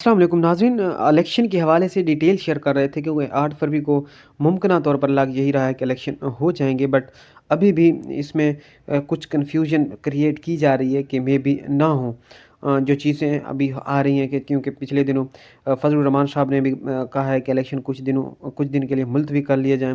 अस्सलाम वालेकुम नाज़रीन, इलेक्शन के हवाले से डिटेल शेयर कर रहे थे क्योंकि 8 फरवरी को मुमकिना तौर पर लग यही रहा है कि इलेक्शन हो जाएंगे, बट अभी भी इसमें कुछ कन्फ्यूजन क्रिएट की जा रही है कि मे बी ना हो। जो चीज़ें अभी आ रही हैं कि क्योंकि पिछले दिनों फजलुर रहमान साहब ने भी कहा है कि इलेक्शन कुछ दिन के लिए मुलतवी कर लिए जाएं।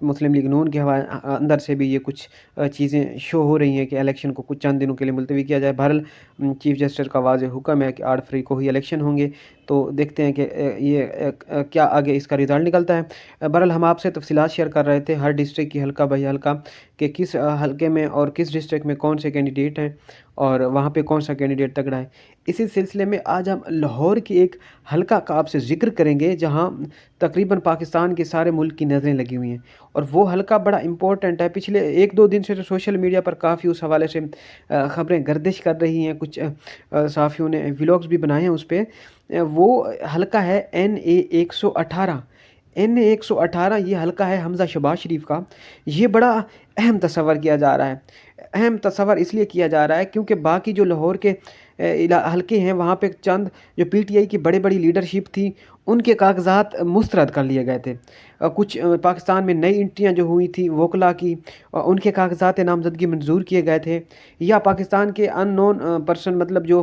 मुस्लिम लीग नून के अंदर से भी ये कुछ चीज़ें शो हो रही हैं कि इलेक्शन को कुछ चंद दिनों के लिए मुलतवी किया जाए। बहरहाल चीफ जस्टिस का वाज़ेह हुक्म है कि 8 फरवरी को ही इलेक्शन होंगे, तो देखते हैं कि क्या आगे इसका रिज़ल्ट निकलता है। बहरहाल हम आपसे तफसीलात शेयर कर रहे थे हर डिस्ट्रिक्ट की हल्का बाई हल्का कि किस हल्के में और किस डिस्ट्रिक्ट में कौन से कैंडिडेट हैं और वहाँ पे कौन सा कैंडिडेट तगड़ा है। इसी सिलसिले में आज हम लाहौर की एक हल्का का आपसे ज़िक्र करेंगे जहाँ तकरीबन पाकिस्तान के सारे मुल्क की नज़रें लगी हुई हैं, और वो हल्का बड़ा इम्पोर्टेंट है। पिछले 1-2 दिन से तो सोशल मीडिया पर काफ़ी उस हवाले से ख़बरें गर्दिश कर रही हैं। कुछ सहाफ़ियों ने व्लॉग्स भी बनाए हैं उस पे। वो हल्का है NA 118। NA 118 ये हल्का है हमज़ा शहबाज शरीफ का। ये बड़ा अहम तस्वर किया जा रहा है। अहम तस्वर इसलिए किया जा रहा है क्योंकि बाकी जो लाहौर के हल्के हैं वहाँ पे चंद जो PTI की बड़ी लीडरशिप थी उनके कागजात मुस्तरद कर लिए गए थे। कुछ पाकिस्तान में नई एंट्रियाँ जो हुई थी वोकला की, उनके कागजात नामजदगी मंजूर किए गए थे। या पाकिस्तान के अननोन पर्सन, मतलब जो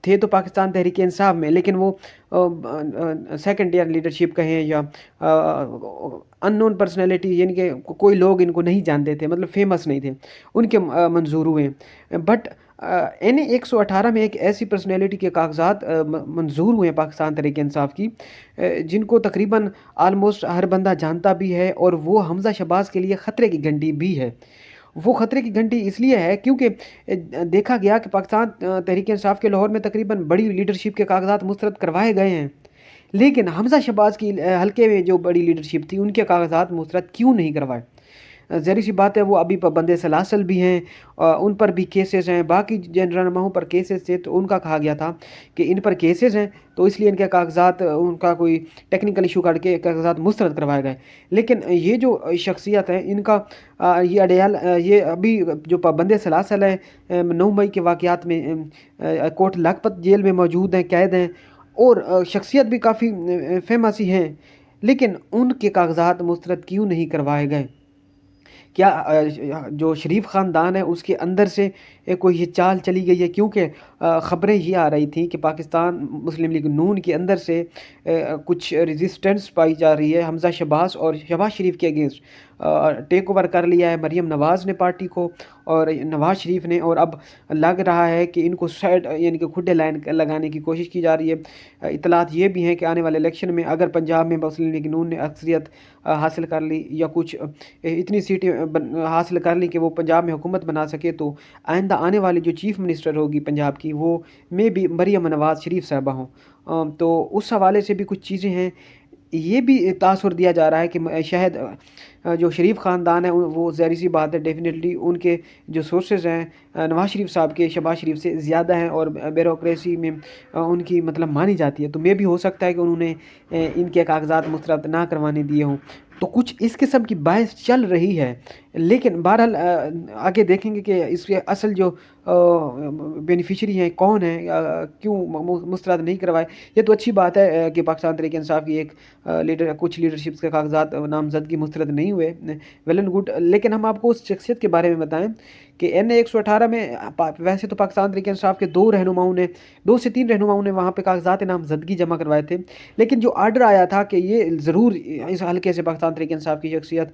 थे तो पाकिस्तान तहरीक इंसाफ में, लेकिन वो सेकंड ईयर लीडरशिप कहें या अननोन पर्सनैलिटी, यानी कि कोई लोग इनको नहीं जानते थे, मतलब फेमस नहीं थे, उनके मंजूर हुए। बट NA 118 में एक ऐसी पर्सनैलिटी के कागजात मंजूर हुए हैं पाकिस्तान तहरीक इंसाफ की, जिनको तकरीबन आलमोस्ट हर बंदा जानता भी है, और वो हमज़ा शहबाज के लिए ख़तरे की घंटी भी है। वो ख़तरे की घंटी इसलिए है क्योंकि देखा गया कि पाकिस्तान तहरीक इंसाफ के लाहौर में तकरीबन बड़ी लीडरशिप के कागजात मुस्तरद करवाए गए हैं, लेकिन हमज़ा शहबाज की हल्के में जो बड़ी लीडरशिप थी उनके कागजात मुस्तरद क्यों नहीं करवाए। ज़ाहिर सी बात है वो अभी पाबंद सलासल भी हैं, उन पर भी केसेस हैं। बाकी जिन रहनुमाओं पर केसेस थे तो उनका कहा गया था कि इन पर केसेस हैं, तो इसलिए इनके कागजात, उनका कोई टेक्निकल इशू करके कागजात मुस्तरद करवाए गए। लेकिन ये जो शख्सियत हैं इनका ये अडयाल, ये अभी जो पाबंद सलासल है 9 मई के वाक़यात में कोट लखपत जेल में मौजूद हैं, कैद हैं, और शख्सियत भी काफ़ी फेमस ही हैं, लेकिन उनके कागजात मुस्तरद क्यों नहीं करवाए गए। क्या जो शरीफ ख़ानदान है उसके अंदर से कोई ये चाल चली गई है, क्योंकि ख़बरें ये आ रही थी कि पाकिस्तान मुस्लिम लीग नून के अंदर से कुछ रेजिस्टेंस पाई जा रही है हमज़ा शहबाज और शहबाज शरीफ के अगेंस्ट। टेक ओवर कर लिया है मरीम नवाज़ ने पार्टी को और नवाज़ शरीफ ने, और अब लग रहा है कि इनको साइड, यानी कि खुडे लाइन लगाने की कोशिश की जा रही है। इतलात ये भी हैं कि आने वाले इलेक्शन में अगर पंजाब में मुस्लिम लीग नून ने अक्सरियत हासिल कर ली या कुछ इतनी सीटें हासिल कर ली कि वो पंजाब में हुकूमत बना सके, तो आइंदा आने वाली जो चीफ़ मिनिस्टर होगी पंजाब की वो में भी मरीम नवाज़ शरीफ साहबा हों। तो उस हवाले से भी कुछ चीज़ें हैं। ये भी तासुर दिया जा रहा है कि शायद जो शरीफ ख़ानदान है वो ज़ाहिर सी बात है डेफिनेटली उनके जो सोर्सेज़ हैं नवाज़ शरीफ साहब के शहबाज शरीफ से ज़्यादा हैं, और ब्यूरोक्रेसी में उनकी मतलब मानी जाती है। तो मे भी हो सकता है कि उन्होंने इनके कागजात मुस्तरद ना करवाने दिए हों, तो कुछ इस किस्म की बहस चल रही है। लेकिन बहरहाल आगे देखेंगे कि इसके असल जो बेनिफिशरी हैं कौन है, क्यों मुस्तरद नहीं करवाए। ये तो अच्छी बात है कि पाकिस्तान तहरीक इंसाफ की एक कुछ लीडरशिप्स के कागजात नामजदगी मुस्तरद नहीं हुए, वेल एंड गुड। लेकिन हम आपको उस शख्सियत के बारे में बताएं कि NA 118 में वैसे तो पाकिस्तान तहरीक इंसाफ के 2 से 3 रहनुमाओं ने वहाँ पे कागजात नामजदगी जमा करवाए थे, लेकिन जो आर्डर आया था कि ये ज़रूर इस हल्के से पाकिस्तान तहरीक इंसाफ की शख्सियत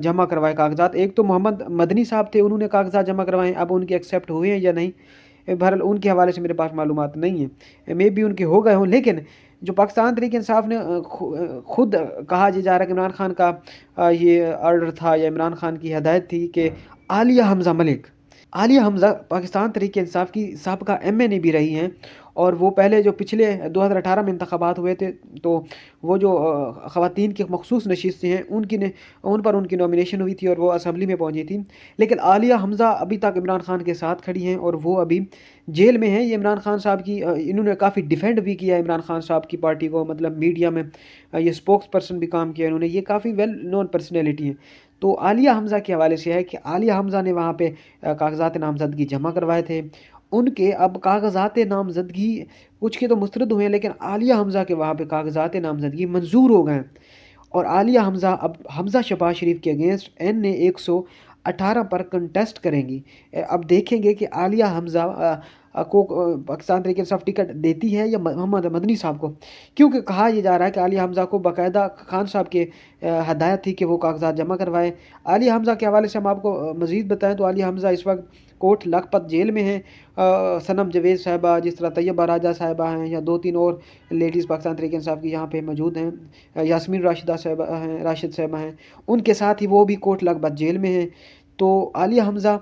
जमा करवाए कागजात। एक तो मोहम्मद मदनी साहब थे, उन्होंने कागजात जमा करवाए, अब उनके एक्सेप्ट हुए हैं या नहीं, बहरहाल उनके हवाले से मेरे पास मालूमात नहीं है। मे भी उनके हो गए हों, लेकिन जो पाकिस्तान तहरीक इंसाफ ने खुद कहा जा रहा है कि इमरान खान का ये आर्डर था या इमरान खान की हदायत थी कि आलिया हमज़ा पाकिस्तान तहरीक इंसाफ की साबका MNA भी रही हैं, और वो पहले जो पिछले 2018 में इंतखाबात हुए थे तो वो जो ख़वातीन की मखसूस नशिस्तें हैं उन पर उनकी नॉमिनेशन हुई थी और वो असम्बली में पहुंची थी। लेकिन आलिया हमज़ा अभी तक इमरान खान के साथ खड़ी हैं और वो अभी जेल में हैं। ये इमरान खान साहब की इन्होंने काफ़ी डिफेंड भी किया इमरान खान साहब की पार्टी को, मतलब मीडिया में ये स्पोक्स पर्सन भी काम किया इन्होंने। ये काफ़ी वेल नोन पर्सनैलिटी हैं। तो आलिया हमज़ा के हवाले से है कि आलिया हमज़ा ने वहाँ पे कागजात नामजदगी जमा करवाए थे, ان کے اب کاغذات نامزدگی کچھ کے تو مسترد ہوئے ہیں، لیکن عالیہ حمزہ کے وہاں پہ کاغذات نامزدگی منظور ہو گئے ہیں۔ اور عالیہ حمزہ اب حمزہ شہباز شریف کے اگینسٹ NA 118 پر کنٹیسٹ کریں گی۔ اب دیکھیں گے کہ عالیہ حمزہ کو پاکستان تحریک انصاف ٹکٹ دیتی ہے یا محمد مدنی صاحب کو، کیونکہ کہا یہ جا رہا ہے کہ عالیہ حمزہ کو باقاعدہ خان صاحب کے ہدایت تھی کہ وہ کاغذات جمع کروائیں۔ عالیہ حمزہ کے حوالے سے ہم آپ کو مزید بتائیں تو عالیہ حمزہ اس وقت کوٹ لکھپت جیل میں ہیں۔ صنم جاوید صاحبہ، جس طرح طیبہ راجہ صاحبہ ہیں، یا 2-3 اور لیڈیز پاکستان تحریک انصاف کی یہاں پہ موجود ہیں، یاسمین راشدہ صاحبہ ہیں، راشد صاحبہ ہیں، ان کے ساتھ ہی وہ بھی کوٹ لکھپت جیل میں ہیں۔ تو عالیہ حمزہ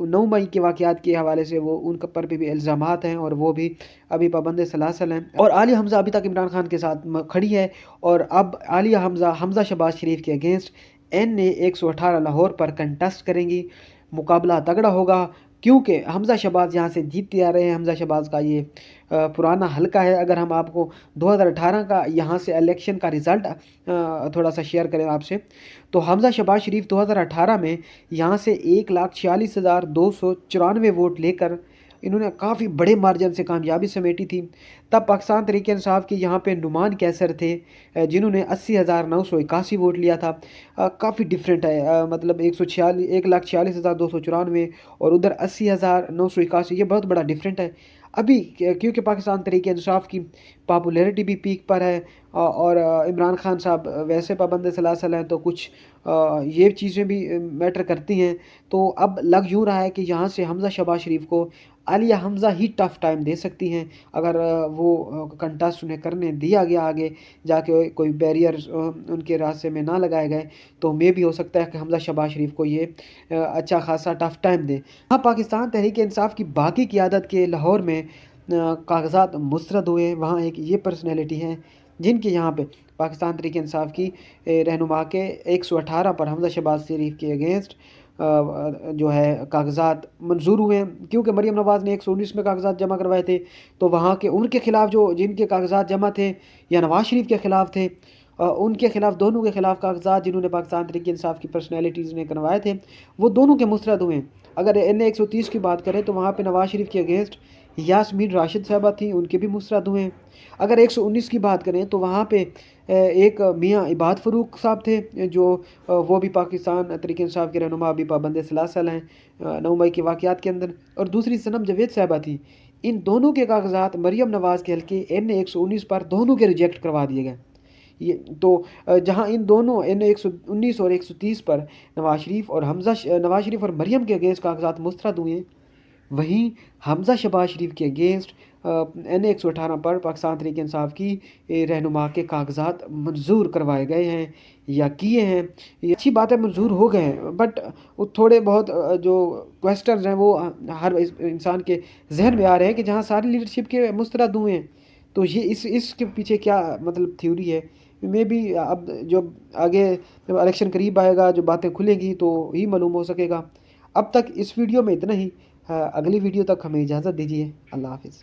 9 مئی کے واقعات کے حوالے سے وہ ان پر بھی الزامات ہیں، اور وہ بھی ابھی پابند سلاسل ہیں، اور عالیہ حمزہ ابھی تک عمران خان کے ساتھ کھڑی ہے۔ اور اب عالیہ حمزہ شہباز شریف کے اگینسٹ NA 118 لاہور پر کنٹیسٹ کریں گی۔ مقابلہ تگڑا ہوگا، کیونکہ حمزہ شہباز یہاں سے جیتتے آ رہے ہیں۔ حمزہ شہباز کا یہ پرانا حلقہ ہے۔ اگر ہم آپ کو 2018 کا یہاں سے الیکشن کا رزلٹ تھوڑا سا شیئر کریں آپ سے، تو حمزہ شہباز شریف 2018 میں یہاں سے 1,46,294 ووٹ لے کر انہوں نے کافی بڑے مارجن سے کامیابی سمیٹی تھی۔ تب پاکستان تحریک انصاف کے یہاں پہ نعمان کیسر تھے، جنہوں نے 80,981 ووٹ لیا تھا۔ کافی ڈیفرنٹ ہے، مطلب 1,46,294 اور ادھر 80,981، یہ بہت بڑا ڈیفرنٹ ہے۔ ابھی کیونکہ پاکستان تحریک انصاف کی پاپولیرٹی بھی پیک پر ہے، اور عمران خان صاحب ویسے پابند سلاسل ہیں، تو کچھ یہ چیزیں بھی میٹر کرتی ہیں۔ تو اب لگ یوں رہا ہے کہ یہاں سے حمزہ شہباز شریف کو عالیہ حمزہ ہی ٹف ٹائم دے سکتی ہیں، اگر وہ کنٹیسٹ انہیں کرنے دیا گیا، آگے جا کے کوئی بیریئر ان کے راستے میں نہ لگائے گئے، تو میں بھی ہو سکتا ہے کہ حمزہ شہباز شریف کو یہ اچھا خاصا ٹف ٹائم دے۔ ہاں، پاکستان تحریک انصاف کی باقی قیادت کے لاہور میں کاغذات مسترد ہوئے، وہاں ایک یہ پرسنالٹی ہیں جن کے یہاں پہ پاکستان تحریک انصاف کی رہنما کے 118 پر حمزہ شہباز شریف کے اگینسٹ جو ہے کاغذات منظور ہوئے ہیں، کیونکہ مریم نواز نے 119 میں کاغذات جمع کروائے تھے، تو وہاں کے ان کے خلاف جن کے کاغذات جمع تھے یا نواز شریف کے خلاف تھے، ان کے خلاف، دونوں کے خلاف کاغذات جنہوں نے پاکستان تحریک انصاف کی پرسنالٹیز نے کروائے تھے، وہ دونوں کے مسترد ہوئے ہیں۔ اگر NA 130 کی بات کریں تو وہاں پہ نواز شریف کے اگینسٹ یاسمین راشد صاحبہ تھیں، ان کے بھی مسترد ہوئے ہیں۔ اگر 119 کی بات کریں تو وہاں پہ ایک میاں عباد فروق صاحب تھے، جو وہ بھی پاکستان تحریک انصاف کے رہنما، ابھی پابند سلاسل ہیں 9 مئی کے واقعات کے اندر، اور دوسری صنم جاوید صاحبہ تھی۔ ان دونوں کے کاغذات مریم نواز کے حلقے NA 119 پر دونوں کے ریجیکٹ کروا دیے گئے۔ تو جہاں ان دونوں NA 119 اور 130 پر نواز شریف اور مریم کے اگینسٹ کاغذات مسترد ہوئے ہیں، وہیں حمزہ شہباز شریف کے اگینسٹ NA 118 پر پاکستان تحریک انصاف کی رہنما کے کاغذات منظور کروائے گئے ہیں یا کیے ہیں۔ یہ اچھی بات ہے، منظور ہو گئے ہیں، بٹ تھوڑے بہت جو کویسچنز ہیں وہ ہر انسان کے ذہن میں آ رہے ہیں کہ جہاں ساری لیڈرشپ کے مسترد ہوئے ہیں، تو یہ اس کے پیچھے کیا مطلب تھیوری ہے؟ میں بھی اب جب آگے جب الیکشن قریب آئے گا، جو باتیں کھلیں گی تو ہی معلوم ہو سکے گا۔ اب تک اس ویڈیو میں اتنا ہی، اگلی ویڈیو تک ہمیں اجازت دیجیے۔ اللہ حافظ۔